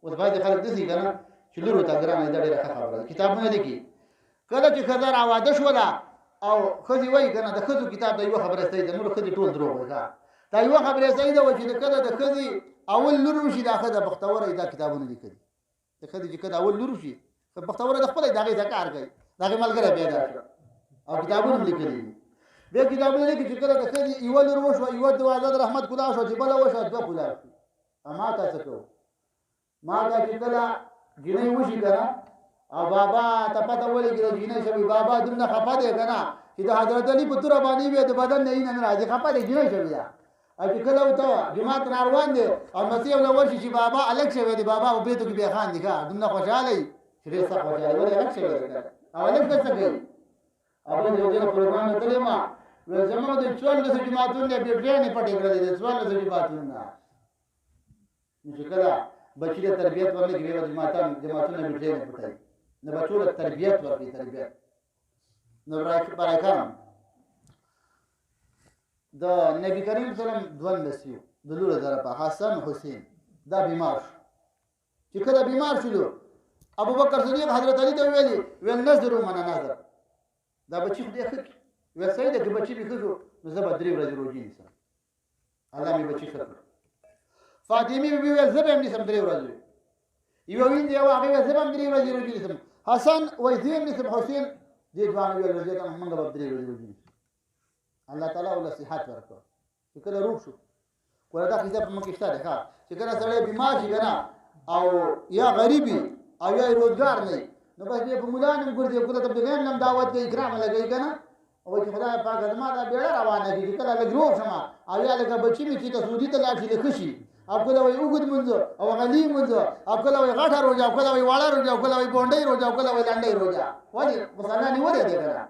اوس باید خلک داسې کنه چې لور ته ګرانه دا ډېره ښه خبره ده کتابونه لیکي کله چې ښځه راواده شوله او ښځې وایي کنه د ښځو کتاب د یوه خبره صحیح ده نور ښځې ټول دروغ وایي دا یوه خبره صحیح ده چې کله د ښځې اول لور وشي دا ښځه بختوره دا کتابونه لیکلي د ښځې چې کله اول لور وشي بختوره د خپله د هغې ته کار کوي د هغې ملګری پیدا شو او کتابونه لیکلي دي بیا کتابونه لیکي چې کله د ښځې یوه لور وشوه یوه دروازه د رحمت کلا شوه چې بله وشوه دوه کلا شي ما ته څه کوو ما ته چې کله جنۍ وشي که نه او بابا ته پته ولګي د جنۍ شوي بابا دومره خفه دی که نه چې د حضرت علي په توره باندې بیا د بدن نه نه راځي خفه دی جنۍ شوي ده او چې کله ورته جومات نه روان دی او مسیح له ورشي چې بابا هلک شوی دی بابا په بریتو کې بیا خاندي ښه دومره خوشحاله وي چې ډېر سخت خوشحاله ولې هلک شوی دی او هلک څه کوي او د یو ځای پروګرام ته تللی ما ویل زموږ د 14 جماعتونو نه بېټرېانې پټې کړلې د 14 جماعتونو نه نو چې کله بچي له تربیت ورنکړي بیا جماعتونه بېټرېانې پټوي نه بچو له تربیت ورکړي تربیت نو برای کرام د نبی کریم صلی الله علیه وسلم دوه نسیو د لور طرفه حسن حسین دا بیمار شو چې کله بیمار شو ابو بکر صدیق حضرت علی ته ویل نظر من نظر دا بچی خو دې ښه ویل صحیح ده که بچی مې ښه شو نو زه به 3 ورځې روژې نیسم الله مې بچی ښه کړ فاطمې بي ویل زه به هم نیسم 3 ورځې یوه ویندې وه هغې ویل زه به هم 3 ورځې روژې نیسم حسن وایي زه هم نیسم حسین دې دواړو ویل رضی الله عنهم موږ به 3 ورځې روژې نیسو الله تعالی ول صحت ورکړ چې کله روغ شو کله دا کیسه په مکه شته ده چې کله سړی بیمار شي کنه او یا غریبي او یا روزګار نه نو بس دې په مولانم ګرځي کله ته دغه نم دعوت کوي کرام لګي کنه او چې خدای پاک زما دا بیړه روانه دي کله لګرو شمه او یا لکه بچی می چې ته سعودي ته لاړ شي لکشي او کله وي وګد منځ او غلی منځ او کله وي غاټه روزه او کله وي واړه روزه او کله وي بونډي روزه او کله وي لنډي روزه وایي مسله نیولې ده کنه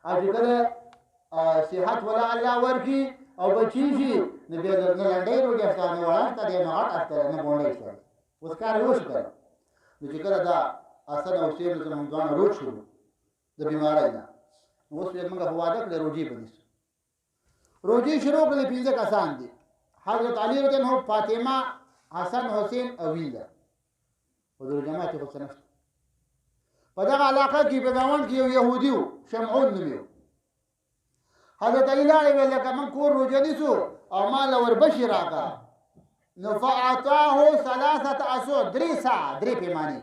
او چې کله صحت ولا الله ورکی او بچی شي نه به نه لنډي روزه ستانه وړه ته نه غاټه ستانه نه بونډي ستانه اوس کار وښ کړ نو چې کله دا حسن او حسین زموږ ځان روغ شو د بیماری نه اوس یې موږ په واده کړې روزي بنیسو روزي شروع کړې 15 کسان دي حضرت علی رضی الله عنه فاطمه حسن حسین او وینده حضور جماعت حسن په دغه علاقه کې په ګاوند کې یو يهودي شمعون نومیو حضرت علی لاړ ویل لکه من کور روزه نیسو او مال وربشي راکا نو فاعطاه 3 اسود 3 ساعه 3 پیمانه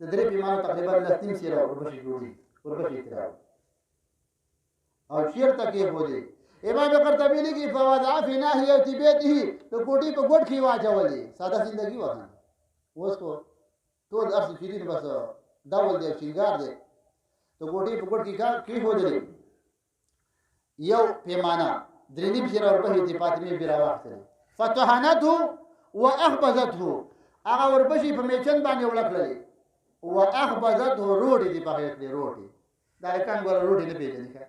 د 3 پیمانه تقریبا 3 سیره وربشي جوړي وربشي کړو او چیرته کې بوله امام قرطبی لیکي فوضع فی ناحیه بیته د کوټي په ګوټ کې واچولې ساده زندگی وکړه اوس کو ټول ارث شیرین بس ډول دی شینګار دی د کوټي په ګوټ کې هودلې یو پیمانه درنیم سره ورپه دي فاطمه بیره واخته فتحنته واخبزته هغه وربشي په میچن باندې وړکلې واخبزته روټي دی په هغه روټي دا کان ګور روټي نه پیژنې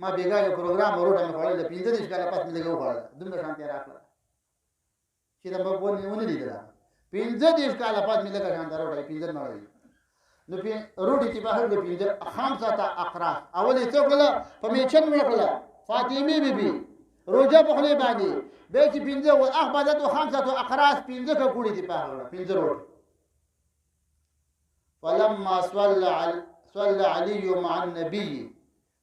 ما بیګا یو پروګرام وروټه مې خوړل د 15 کاله پس مې لګو خوړل دومره شانتي راکړه چې دا په ونه ونه لیدل 15 کاله پس مې لګا شانتي راوړل 15 نه وایي نو په روټي چې بهر د 15 خمسه اقراص اولې څو کله په میچن وکړه فاطمه بیبي روزه په خله باندې به چې 15 او احمدت خمسه اقراص 15 کړي دي په هغه 15 روټ فلما صلى علي مع النبي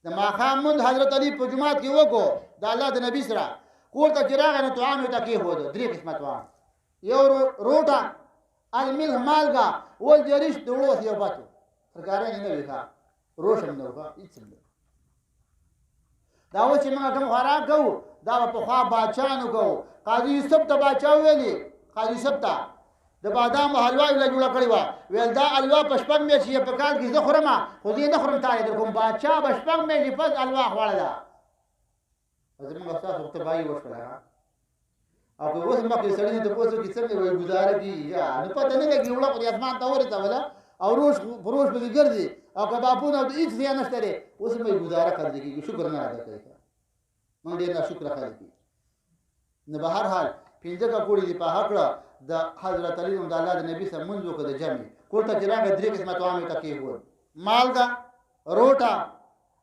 د ماښام مونږ حضرت علی په جماعت کې وکړو د الله د نبی سره کور ته چې راغی نو طعام یې ته کېښود 3 قسمه طعام یو روټه الملح مالګه والجریش د وړو ثیاباتو ترکارۍ نه وي ښه روش هم نه وه هېڅ هم نه دا اوس چې موږ کوم خوراک کوو دا به پخوا باچانو کوو قاضي یوسف ته باچا ویلي قاضي یوسف ته د بادام حلوا یې جوړه کړې وه ویل دا حلوا په شپږ میاشتې په کال کې زه خورم خو زه یې نه خورم تا یې در کوم بادشاه به شپږ میاشتې پس حلوا خوړله زموږ ستاسو ورته بایي وشوله او که اوس مخکې سړي نه تپوس وکړي څنګه وایي ګزاره کېږي نو پته نه لګي وړه خو دې اسمان ته ورسوله او روش پهې ګرځي او کبابونه او هېڅ ځای نشته دی اوس هم یې ګزاره قرضه کېږي شکر نه ادا کوي موږ ډېر ناشکره خلک یو نو به هر حال 15 ککوړي دې په هکړه د حضرت علی د الله د نبی سره منځ وکړه د جمع کور ته چې راغی 3 قسمه طعام یې ته کېښود مالګه روټه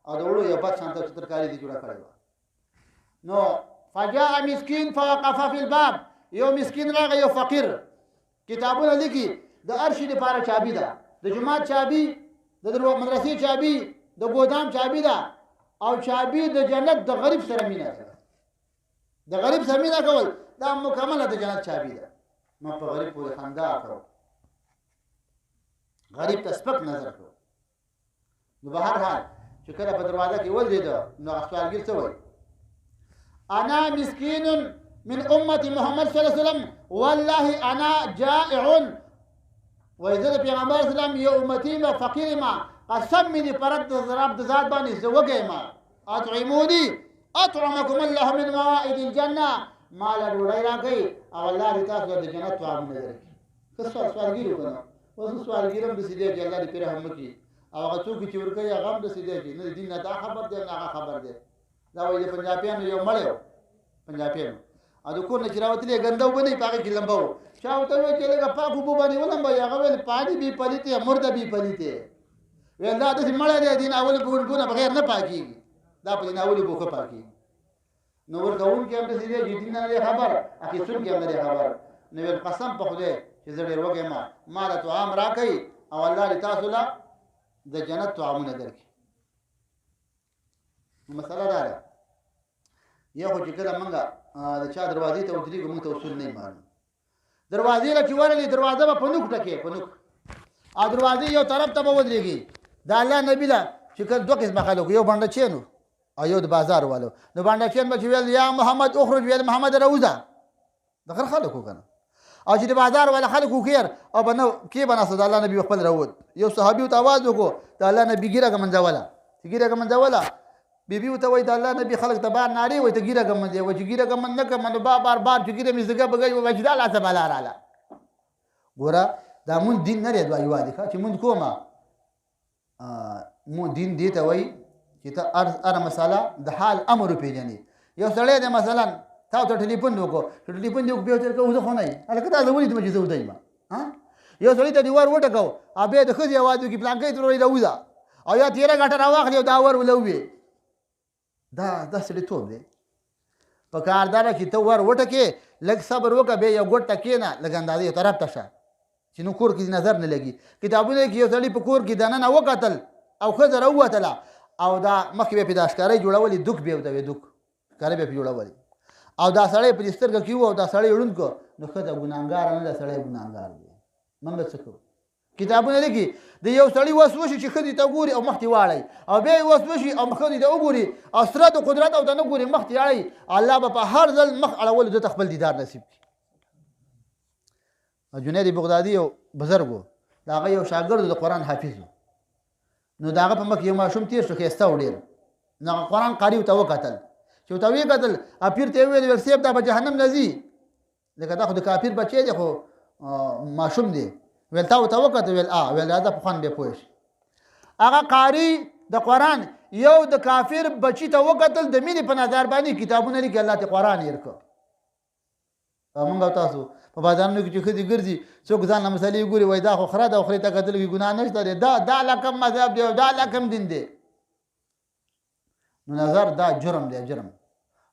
او د وړو یو بد شانته ترکاري دې جوړه کړې وه نو فجاء مسكين فوقف في الباب یو مسکین راغی یو فقیر کتابونه لیکي د هر شي لپاره چابي ده د جماعت چابي د مدرسې چابي د ګودام چابي ده او چابي د جنت د غریب سره مینه ده د غریب سره مینه کول دا مکمله د جنت چابي ده ما په غریب پورې خندا کړو غریب ته سپک نظر کړو نو به هر حال چې کله په دروازه کې ولېده نو سوالګر څه وایي انا مسکین من امة محمد صلی الله علیه وسلم والله انا جائع وإذا پیغمبر اسلام یو امتی ما فقیر ما قسم می پرد رب ذات باندې زوګه ما اطعموني اطعمكم الله من موائد الجنه مال ډوډۍ راکړي او الله دې تاسو د جنت وعده درکړي که سوالګر وکړه اوس سوالګرم د سیدې چې الله دې پر رحم وکړي او هغه څوک چې ورکوي هغه هم د سیدې چې نه دین نه دا خبر دی نه هغه خبر دی دا وایي د پنجابیانو یو مړیو پنجابیانو ا د کور نه چې راوتلې ګندو بنې پاکه کې لمبو چا وته وی چې لګه پاکو بو باندې ولمبو هغه ول پانی بي پلیته مرده بي پلیته ویل دا د مړی دی دین اول ګونه بغیر نه پاکيږي دا په دین اول بوخه پاکي نو ورکون کې هم د دې دین نه خبر اخی څون کې هم نه خبر نو ول قسم په خوده چې زه ډیر وګم ما له تو عام راکې او الله دې تاسو له د جنت توامونه درکې مسله دا ده یو چې کله منګه د چا دروازې ته ودرېږو موږ ته اصول نه معلوم دروازې له چې ورلې دروازه به په نوک ټکې په نوک او دروازې یو طرف ته به ودرېږي د الله نبی له چې کله دوه قسمه خلک یو باندې چینو او یو د بازار والو نو باندې چین به چې ویل یا محمد اخرج ویل محمد راوځه د غیر خلکو کنه او چې د بازار والا خلکو خیر او بنو کې بناسه د الله نبی خپل راوود یو صحابي ته आवाज وکړو د الله نبی ګیره منځوله ګیره منځوله بیبي ته وای د الله نبی خلک ته بار ناری وای ته ګیره ګمن دی وای ګیره ګمن نه کوم نو بار بار چې ګیره مزګه بګي وای چې الله تعالی رااله ګوره دا مون دین نه دی دوی وادي چې مون کومه مون دین دی ته وای چې ته ار مساله د حال امر پیژنې یو سړی دی مثلا تا ته ټلیفون وکړو ټلیفون دی په تر کوزه خو نه الکه دا ولې ته چې ودای ما ها یو سړی ته دیوار وټکاو ابه د خځې आवाज کی پلانکې تر وې راوځه او یا 13 غټه راوخلی دا ور ولوي دا سړی توب دی په کاردار کې ته ور وټکې لږ صبر وکړه به یو ګټ کې نه لګندازي طرف ته شه چې نو کور کې نظر نه لګي کتابونه کې یو سړی په کور کې دنه وکتل او خزر اوتله او دا مخې به پیداشکاري جوړولې دوک به وته دوک کار به جوړولې او دا سړی په سترګه کې وو دا سړی وړونکو نو خزه ګناګار نه دا سړی ګناګار دی منګه څه کوو کتابونه لګي د یو سړی وسوشي چې خدي ته ګوري او مخ ته واړی او به وسوشي او مخ ته وګوري او سره د قدرت او د نه ګوري مخ ته واړی الله به په هر ځل مخ اړول د خپل دیدار نصیب کړي جنید بغدادي یو بزرګو دا یو شاګرد د قران حافظ نو داغه په مخ یو ماشوم تیر شو خسته وډیر نو قران قاری ته وکتل چې ته وی قتل اپیر ته ویل ورسیب دا په جهنم نزي لکه دا خو د کافر بچی دی خو ماشوم دی ویل تا وکړه ویل ویل دا په خوان به پوښ هغه قاری د قران یو د کافر بچی ته وکتل د مینې په نظر باندې کتابونه لري الله ته قران یې ورکو موږ تاسو په بازارونو کې چې خدي ګرځي څوک ځان له مسلې ګوري وای دا خو خره دا خو ته قتل کې ګناه نشته دا لکم مذهب دی دا لکم دین دی نو نظر دا جرم دی جرم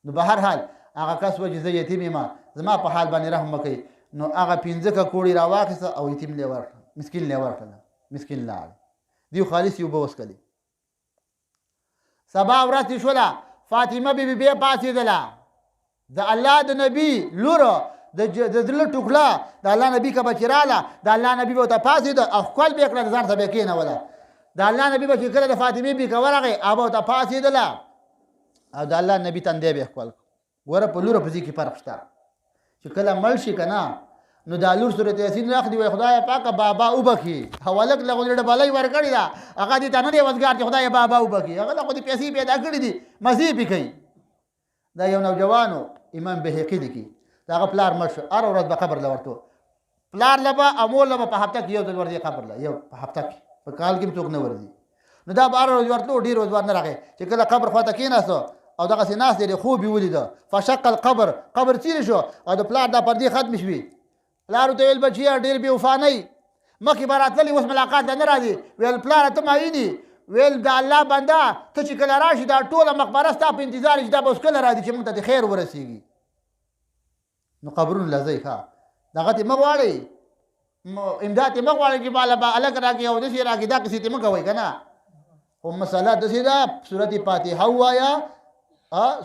نو به هر حال هغه کس وجه زه یتیم ما زما په حال باندې رحم وکي نو هغه پنځه کوړی را واخیسه او یتیم له ورته مسکین له ورته مسکین لاړ دی خالص یو بوس کړي سبا ورته شولا فاطمه بیبي به پاسې دلا د الله د نبی لورو د دل ټوکلا د الله نبی کا بچراله د الله نبی به ته پاسې د خپل به کړه ځان ته به کینه ولا د الله نبی به کړه د فاطمه بي کا ورغه ابو ته پاسې دلا او د الله نبی تندې به خپل ور په لور په ځکه فرق شته چې کله مل شي کنه نو د لور سورته یاسین راخ دی خدای پاک بابا وبخي حوالک لغونه بلای ور کړی دا هغه دې تنه دی وزګار چې خدای بابا وبخي هغه خو دې پیسې پیدا کړی دي مزي پکې دا یو نوجوانو امام بهقي لیکي دا پلار مرشه ار ورځ به قبر لورته پلار لبا امول لبا په هفته کې یو ځل ورځي قبر لا یو په هفته کې په کال کې څوک نه ورځي نو دا بار ورځ ورته ډیر ورځ نه راغی چې کله قبر خواته کېناسو او دغه سیناس لري خوب ولیده فشق القبر قبر تیر شو او د پلار دا پردي ختم شوی پلار ته ویل بچیا ډیر بي وفاني مخې براتلی اوس ملاقات نه راځي ویل پلار ته مایني ویل د الله بنده ته چې کله راشي دا ټوله مقبره ستا په انتظار چې دا به اوس کله راځي چې موږ ته د خیر ورسیږي نو قبرونه لځئ ښه دغه ته مه غواړئ امداد یې مه غواړئ چې ماله به هلک راکړي او داسې راکړي دا کیسې ته مه کوئ که نه خو مسله داسې ده صورت فاتحه ووایه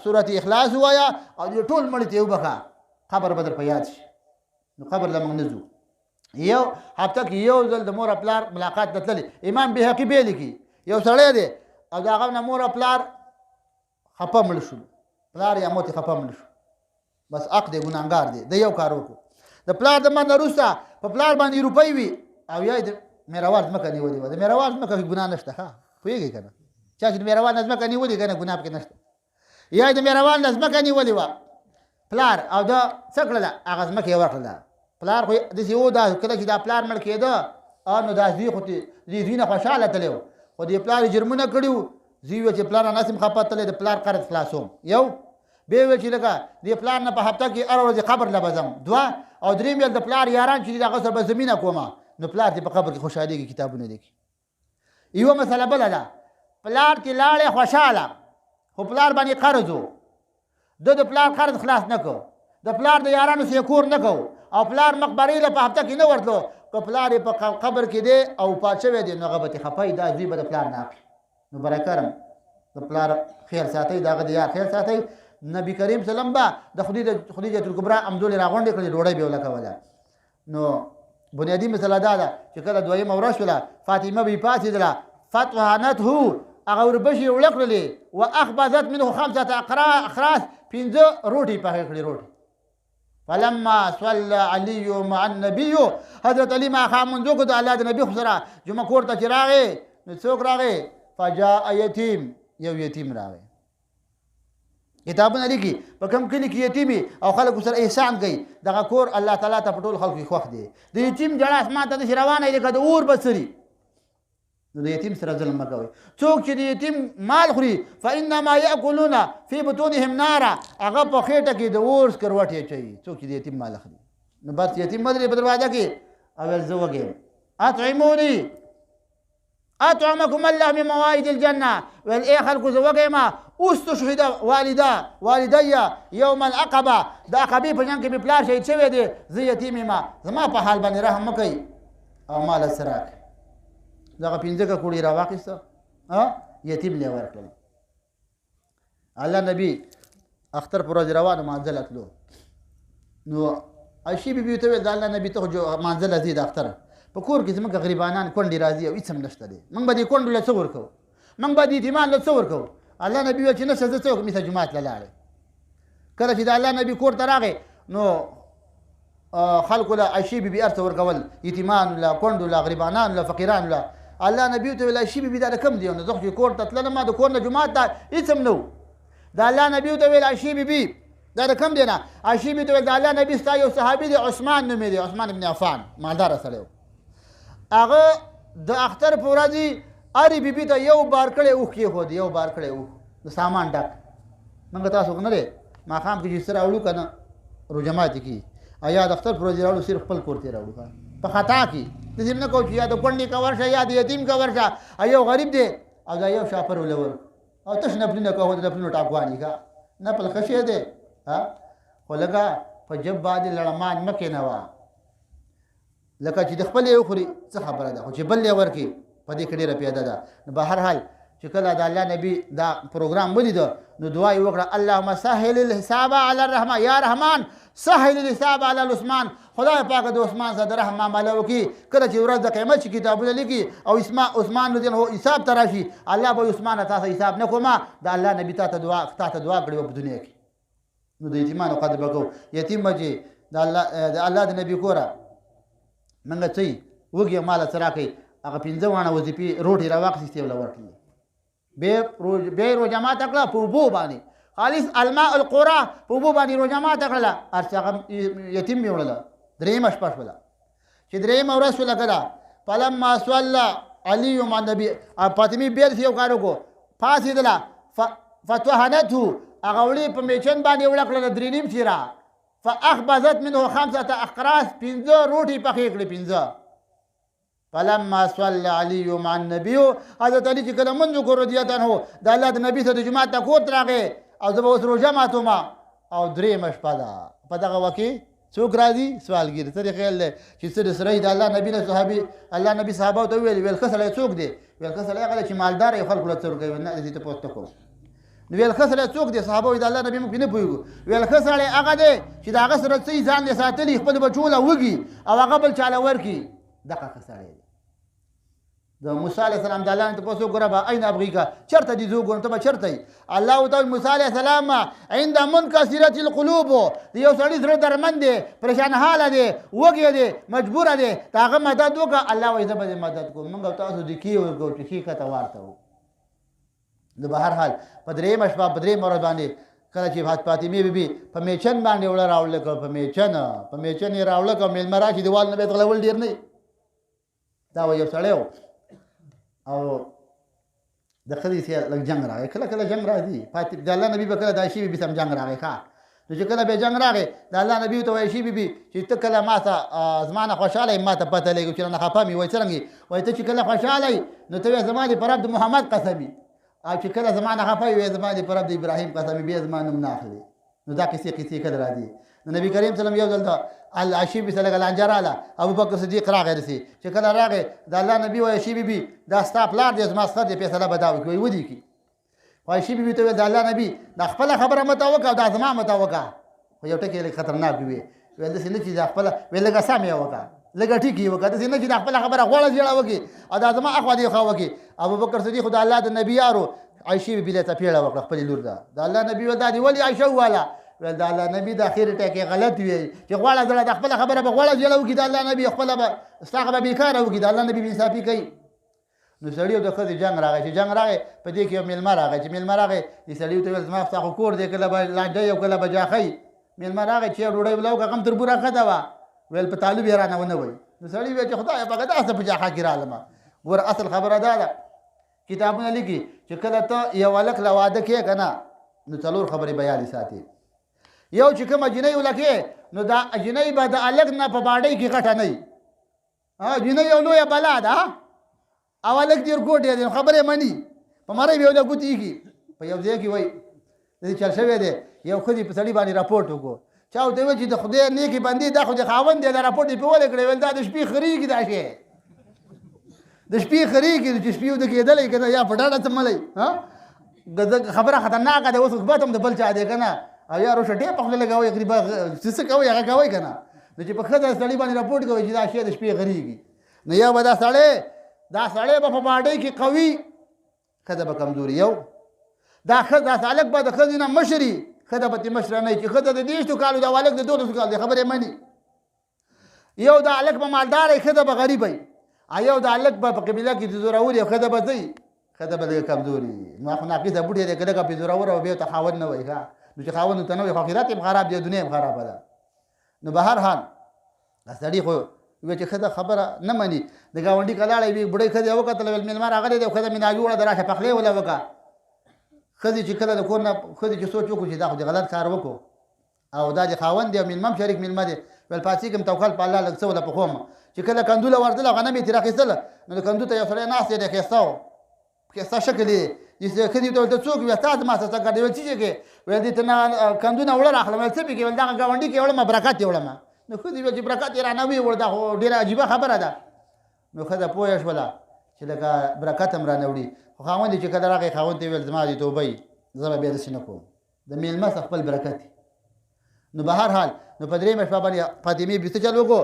صورت اخلاص ووایه او دې ټول مړي ته یې وبخه قبر به در په یاد شي نو قبر له موږ نه ځو یو هفته کې یو ځل د مور او پلار ملاقات ته تللي امام بهقي بیا لیکي یو سړی دی او د هغه نه مور او پلار خفه مړه شول پلار یا موت خفه مړه شو بس حق دی ګناهګار دی د یو کار وکړو د پلار د مرګ نه وروسته په پلار باندې روپۍ وي او یا یې د میراوار ځمکه نیولې وه د میراوار ځمکه کې ګناه نشته ښه پوهېږئ که نه چا چې د میراوار نه ځمکه نیولې که نه ګناه پکې نشته یا یې د میراوار نه ځمکه نیولې وه پلار او د څه کړله هغه ځمکه یې ورکړله پلار خو داسې و دا کله چې دا پلار مړ کېده نو دا زوی خو زوی نه خوشحاله تللی و خو دې پلار یې جرمونه کړي وو زوی ویل چې پلار نه ناسم خفه تللی د پلار قرض خلاصوم یو بیا ویل چې لکه دې پلار نه په هفته کې هره ورځ قبر له به ځم دوه او درېیم ویل د پلار یاران چې دي د هغه سره به زمینه کومه نو پلار دې په قبر کې خوشحالېږي کتابونه لیکي یوه مسله بله ده پلار چې لاړې خوشحاله خو پلار باندې قرض و د پلار قرض خلاص نه کو د پلار د یارانو سره کور نه کو او پلار مقبرې له په هفته کې نه ورتلو که پلار یې په قبر کې دی او وفات شوی دی نو هغه به ترې خفه دا زوی به د پلار نه اخلي نو برای کرم د پلار خیر ساتئ د هغه د یار خیر ساتئ نبی کریم سلم به د خدیجة الکبرا امدولې راغونډې کړې ډوډۍ به یې ولکوله نو بنیادي مسله دا ده چې کله دویمه ورځ شوله فاطمه به یې پاڅېدله فطحنته هغه وربشې یې وړه کړلې واخبزت منه 5 اخراس 5 روټۍ پخې کړې روټۍ فلما صلى علي مع النبي حضرت علي ما خامنځو کو د الله د نبي خو سره جمعه کور ته چې راغی نو څوک راغی فجاء یتیم یو یتیم راغی کتابونه لیکي په کوم کلي کې یتیمي او خلکو سره احسان کوي دغه کور الله تعالی ته په ټول خلکو خوښ دی د یتیم جړه اسمان ته داسې روانه وي لکه د اور بڅري نو د یتیم سره ظلم مه کوئ څوک چې د یتیم مال خوري فانما یاکلون فی بطونهم نارا هغه په خېټه کې د اور سکروټ یې اچوي څوک چې د یتیم مال خوري نو بس یتیم مه درې په دروازه کې او ویل زه وږی یم اطعموني اطعمکم الله من موائد الجنه ویل ای خلکو زه وږی یم استشهد والدی یوم العقبه د عقبې په جنګ کې مې پلار شهید شوی دی زه یتیم یم زما په حال باندې رحم مه کوئ او مال څه راکړئ دغه 15 کوړي راواخیسته یتیم له ورکړل الله نبی اختر پر ورځ روانه مانځل تلو نو عائشې بیبي ته ویل د الله نبی ته جو مانځل زید اختر په کور کې زموږ غریبانان کونډې راځي او هېڅ هم نشته دی موږ به دې کونډو له څه ورکوو موږ به دې یتیمان له څه ورکوو الله نبی ویل چې نشته زه څه وکړم مثه جومات له لاړې کله چې د الله نبی کور ته راغی نو خلکو له عائشې بیبي هر څه ورکول یتیمانو له کونډو له غریبانانو له فقیرانو له الله نبی ته ویل عائشې بیبي دا د کوم دی نو زه خو چې کور ته تللم ما د کور نه جومات ته هېڅ هم نه و د الله نبي ته ویل عائشې بیبي دا د کوم دی نه عائشې بیبي ته ویل د الله نبي ستا یو صحابي دی عثمان نومې دی عثمان بن عفان مالداره سړی و هغه د اختر په ورځ هرې بیبي ته یو بار کړی اوښ کېښود یو بار کړی اوښ د سامان ډک موږ تاسو نه دی ماښام کې چې څه راوړو که نه روژه ماتې کي او یا د اختر په ورځ راوړو صرف خپل کور ته راوړو په خطا کې داسې نه کوو چې یا د کونډې که ورشه یا د یتیم که ورشه یو غریب دی او دا یو شاپر ولور او تش نفلونه کوو د نفلونو ټاپواني کا نفل ښه شی دی خو لږه په جب باندې لړمان مه کېنوه لکه چې د خپل یې وخوري څه خبره ده خو چې بل یې ورکړي په دې کې ډېره پیاده ده نو به هر حال چې کله د الله نبي دا پروګرام ولیده نو دعا یې وکړه اللهم سهل الحساب علی الرحمن یا رحمان سهل الحساب علی العثمان خدای پاک د عثمان سره د رحم معامله وکړي کله چې ورځ د قیامت چې کتابونه لیکي او عثمان رضی الله عنه حساب ته راشي الله به عثمان تاسو حساب نه کومه د الله نبي تا ته دعا کړې وه په دنیا کې نو د یتیمانو قدر به کوو یتیم به چې د الله د نبي کوره موږ څه یي وږي ماله څه راکوي هغه 15 واڼه وظیفې روټۍ راواخیستې وله ورکړلې بیا یې روژه ماته کړه په اوبو باندې خالص الماء القرى په اوبو باندې روژه ماته کړله هر څه هغه یتیم یې وړله درېیمه شپه شوله چې درېیمه ورځ شوله که ده فلما صلى علي مع النبي فاطمې بیا داسې یو کار وکړو پاڅېدله فطحنته هغه وړې په میچن باندې وړه کړله 3.5 چیره فاخبزت منه 5 اقراص 15 روټۍ پخې کړې 15 فلما صلى علي مع النبي حضرت علي چې کله منځ وکړو رضی الله عنه د الله د نبي سره د جومات ته کوت راغی او زه به اوس روژه ماتوم او درېیمه شپه ده په دغه وخت کې څوک راځي سوالګر څه دی خیال دی چې څه د سره د الله نبي نه صحابي الله نبي صحابه ته ویل ښه سړی څوک دی ویل ښه سړی هغه چې مالدار یې خلکو له څه ورکوي نه دې ته پوښتنه کوم نو ویل ښه سړی څوک دی صحابه وایي د الله نبي موږ نه پوهېږو ویل ښه سړی هغه دی چې د هغه سره څه ځان یې ساتلي خپل بچو له وږي او هغه بل چاله ورکړي دغه ښه سړی دی د موسی علیه السلام د الله نه تپوس وکړه به این ابغیکه چېرته دي زه وګورم ته به چېرته یې الله ورته موسی علیه السلام عند منکسرة القلوب د یو سړي زړه درمند دی پریشان حاله دی وږی دی مجبوره دی د هغه مدد وکړه الله وایي زه به دې مدد کوم موږ او تاسو د کې ورکوو چې ښې کته وارته وو نو به هر حال په درېیمه شپه په درېیمه ورځ باندې کله چې فاطمې بیبي په میچن باندې وړه راوړله کړه په میچن یې راوړله کړه مېلمه راشي دیوال نه به یې غلول ډېر نه دا و یو سړی و او د ښځې سره لږ جنګ راغی کله کله جنګ راځي د الله نبي به کله د عایشې بیبي سم جنګ راغی ښه نو چې کله به جنګ راغی د الله نبي ته وایي عایشې بیبي چې ته کله ما ته زما نه خوشحاله یې ما ته پته لګي چې نه خفه مې وایي څرنګه وایي ته چې کله خوشحاله یې نو ته وایې زما دې په رب د محمد قسمي او چې کله زما نه خفه وي زما دې په رب د ابراهیم قسمي بیا زما نوم نه اخلي نو دا کیسې کله راځي نو نبی کریم صلی الله علیه وسلم یو ځل د عایشې بیبي سره لانجه راغله ابوبکر صدیق راغی رسي چې کله راغی د الله نبي وایي عایشې بیبي دا ستا پلار دی زما سخر دی فیصله به دا وکړي ودې کړي خو عایشې بیبي ته ویل د الله نبي دا خپله خبره مه ته وکړه او دا زما مه ته وکړه خو یو ټکي لږ خطرناک وي ویل داسې نه چې دا خپله ویل لږه سم یې وکړه لږه ټیک یې وکړه داسې نه چې دا خپله خبره غوړه زیړه وکړي او دا زما اخوا دې خوا وکړي ابوبکر صدیق خو د الله د نبي یارو عایشې بیبي له څپېړه وکړه خپلې لور ده د الله نبي ویل دا دې ولې عایشه وواله ویل د الله نبي د اخر ټکی غلط وي چې غواړه زړه د خپله خبره به غواړه زیړه وکړي د الله نبي خپله به ستا به بیکاره وکړي د الله نبي بې انصافي کوي نو سړي او د ښځې جنګ راغی چې جنګ راغی په دې کې یو مېلمه راغی چې مېلمه راغی دې سړي ورته ویل زما ستا خو کور دی کله به لانجه او کله به جاښی مېلمه راغی چې ډوډۍ وله وکړه غم تربوره ښه وه ویل په طالب یې رانه ونه وایي نو سړي ویل چې خدایه پاکه داسې په جاښه کې رالمه ګوره اصل خبره دا ده کتابونه لیکي چې کله ته یو هلک له واده کې که نه نو څلور خبرې به یادې ساتي یو چې کومه جنۍ ولکې نو دا جنۍ به د هلک نه په باډۍ کې غټه نه وي جنۍ یو لویه بلا ده او هلک ډېر ګوټ دی خبرې مني په مرۍ به یو له ګوتې ایږي په یو ځای کې وایي داسې چل شوی دی یو ښځې په سړي باندې راپورټ وکړو چا ورته وویل چې د خدای نیکې بندې دا خو د خاوند دی دا راپورټ یې پرې ولې کړی ویل دا د شپې خرېږي دا شی د شپې خرېږي چې شپې وده کېدلی که نه یا په ډاډه څملی خبره خطرناکه ده اوس خبت هم د بل چا دی که نه او یا روشه ډېر په خوله لګوئ غریبه څه کوئ هغه کوئ که نه نو چې په ښځه سړي باندې راپورټ کوئ چې دا شی د شپې غرېږي نو یا به دا سړی به په باډۍ کې قوي ښځه به کمزوري یو دا هلک به د ښځې نه مشري ښځه به ترې مشره نه وي چې ښځه د 20 کالو دا هلک د 12 کالو دی خبرې مني یو دا هلک به مالدار وي ښځه به غریب وي یو دا هلک به په قبیله کې د زورور وي ښځه به څه وي ښځه به لږه کمزوري نو خو ناقصه بوټی دی که لږه پرې زورور او بیا ته خاوند نه وایي ښه نو چې خاوند ته نه وي خو آخرت هم خراب دی دنیا هم خرابه ده نو به هر حال سړي خو وایي چې ښځه خبره نه مني د ګاونډي که لاړی وي بوډۍ ښځې وکتله ویل مېلمه راغلی دی ښځه مې ناجوړه ده راشه پخلی وله وکړه ښځې چې کله د کور نه ښځې چې سوچ وکړو چې دا خو د غلط کار وکړو او دا د خاوند دی او مېلمه هم شریک مېلمه دی ویل پاڅېږم توکل په الله لږ څه وله پخوم چې کله کندوله ورتله غنم یې ترې راخېستله نو د کندو ته یو سړی ناست دی ښایسته و ښایسته شکل یې ښځې ته ویل ته څوک وي ستا زما څه څه ویل څه شي کې ویل دې ته نه کندونه وړه راخلم ویل څه پې کې ویل دغه ګاونډي کې وړم برکت یې وړم نو ښځې ویل چې برکت یې رانه ویوړ دا خو ډېره عجیبه خبره ده نو ښځه پوهه شوله چې لکه برکت هم رانه وړي خو خاوند چې کله راغی خاوند ته ویل زما دې توبه وي زه به بیا داسې نه کوم د مېلمه څخه خپل برکت نو به هر حال نو په درېیمه شپه باندې فاطمې بیسته چل وکړو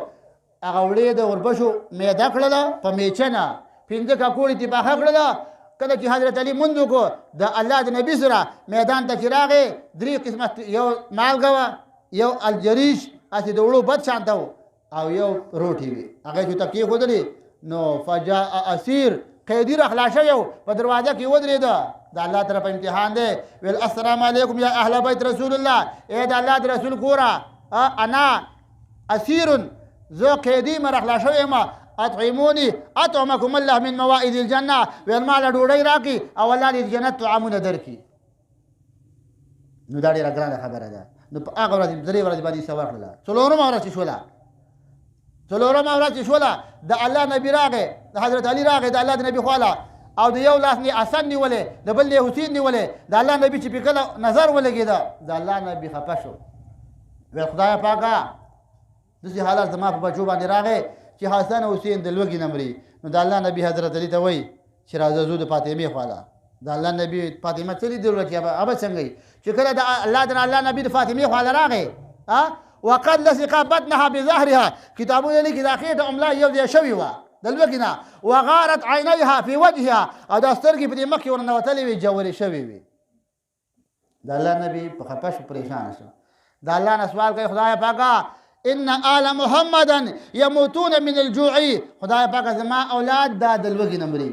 هغه وړې د وربشو میده کړله په میچنه 5 کاکوړې ترې پاخه کړله کله چې حضرت علي مونځ وکړو د الله د نبي سره میدان ته چې راغی 3 قسمه یو مالګه وه یو الجریش هسې د وړو بد شانته و او یو روټي وي هغه چې ته کېښودلې نو فجاء اسیر قیدي را خلاص شوی و په دروازه کې ودرېده د الله طرفه امتحان دی ویل السلام علیکم یا اهل بیت رسول الله ای د الله د رسول کوره انا اسیر زه قیدي مه را خلاص شوی یم اطعموني اطعمكم الله من موائد الجنه ویل ما له ډوډۍ راکړي او الله دې جنت طعامونه درکړي نو دا ډېره ګرانه خبره ده نو په هغه ورځ 3 ورځې باندې سفر کړله څلورمه ورځ چې شوله د الله نبي راغی د حضرت علي راغی د الله د نبي خواله او د یو لاس نه حسن نیولې د بل نه حسین نیولې د الله نبي چې په کله نظر ولګېده د الله نبي خفه شو ویل خدایه پاکه داسې حالات زما په بچو باندې راغی چې حسن او حسین د لوږې نه مري. نو د الله نبي حضرت علي ته وایي چې راځه ځو د فاطمې خواله. د الله نبي فاطمه څه لیدل چې هغه څنګه وي چې کله د الله نبي د فاطمې خواله راغی وقد لصق بطنها بظهرها کتابونه لیکي د خېټه املا یو ځای شوې وه د لوږې نه وغارت عینیها فی وجهها او دا سترګې په دې مخ کې ورننوتلې وې جوړې شوې وې. د الله نبي په خفه شو پریشانه شو د الله نه سوال کوي خدای پاکه ان آل محمدا یموتون من الجوع خدای پاکه زما اولاد دا د لوږې نه مري